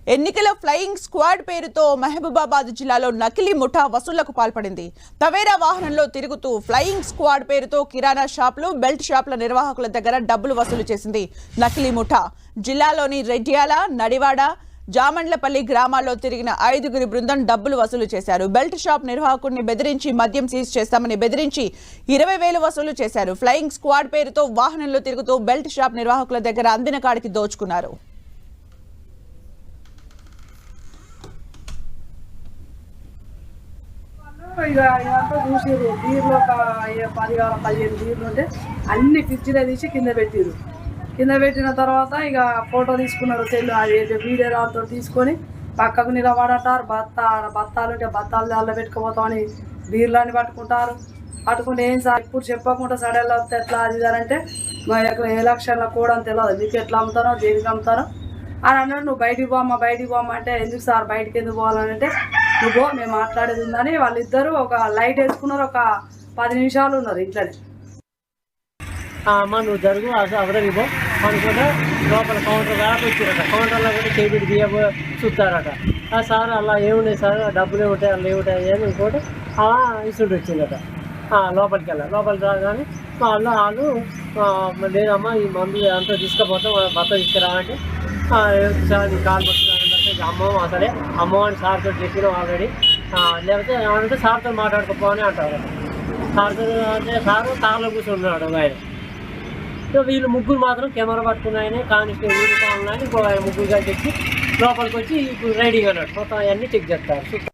ఎన్నికల flying squad పేరుతో మహబూబాబాద్ జిల్లాలో నకిలీ ముఠా వసూళ్లకు పాల్పడింది. తవేరా వాహనంలో తిరుగుతూ ఫ్లయింగ్ స్క్వాడ్ పేరుతో కిరాణా షాపులు, బెల్ట్ షాపుల నిర్వాహకుల దగ్గర డబ్బులు వసూలు చేసింది నకిలీ ముఠా. జిల్లాలోని రెడ్యాల, నడివాడ, జామండ్లపల్లి గ్రామాల్లో తిరిగిన 5గురి బృందం డబ్బులు వసూలు చేశారు. బెల్ట్ షాప్ నిర్వాహకుడిని బెదిరించి మద్యం సీజ్ చేస్తామని బెదిరించి 20,000 వసూలు చేశారు. ఫ్లయింగ్ స్క్వాడ్ పేరుతో వాహనంలో తిరుగుతూ బెల్ట్ షాప్ నిర్వాహకుల దగ్గర అందిన కాడికి దోచుకున్నారు. ఇక ఇదంతా చూసిర్రు. బీర్లు ఒక 10-15 బీర్లు ఉంటే అన్ని ఫ్రిడ్జ్లో తీసి కింద పెట్టిర్రు. కింద పెట్టిన తర్వాత ఇక ఫోటో తీసుకున్నారు. సెల్లు అది వీడియో రాతో తీసుకొని పక్కకు నిలబడటారు. బత్తాలు ఉంటే బత్తాలు దానిలో పెట్టుకుపోతామని బీర్లని పట్టుకుంటారు. పట్టుకుంటే ఏం సార్ ఇప్పుడు చెప్పకుండా సడన్గా వస్తే ఎట్లా అది అంటే మా యొక్క ఎలక్షన్లో కూడా అని తెలియదు, మీకు ఎట్లా అమ్ముతారో దేనికి అమ్ముతారో అని అన్నాడు. నువ్వు బయటికి పోమ్మ అంటే ఎందుకు సార్ బయటికి ఎందుకు పోవాలని అంటే నువ్వు మేము మాట్లాడేది ఉందని వాళ్ళిద్దరూ ఒక లైట్ వేసుకున్నారు. ఒక 10 నిమిషాలు ఉన్నారు ఇంట్లోనే. అమ్మ నువ్వు జరుగు అవతలిపో అనుకుంటే లోపల కౌంటర్ దాకా వచ్చారట. కౌంటర్లో కూడా చేపెట్టి బియ్యం చూస్తారట. సార్ అలా ఏమున్నాయి సార్, డబ్బులు ఏముంటాయి, అలా ఏముంటాయి అని ఇంకోటి ఇస్తుంటే వచ్చిందట. లోపలికి రాగానే వాళ్ళు లేదమ్మా ఈ మందు అంతా తీసుకుపోతాం, భర్త తీసుకురా అంటే సార్ నీ కాలు పట్టుకున్నారంటే అమ్మ అసలే అమ్మ అని సార్తో చెప్పినాం ఆల్రెడీ, లేకపోతే ఏమంటే సార్తో మాట్లాడుకోపోని అంటారు. సార్తో అంటే సారు కార్లో కూర్చున్నాడు ఆయన. వీళ్ళు ముగ్గురు మాత్రం కెమెరా పట్టుకున్నాయని కానిస్టేబుల్ యూనిఫామ్ అని ఇంకో ఆయన ముగ్గురుగా తెచ్చి లోపలికి వచ్చి ఇప్పుడు రైడింగ్ అన్నట్టు మొత్తం అవన్నీ చెక్ చేస్తారు.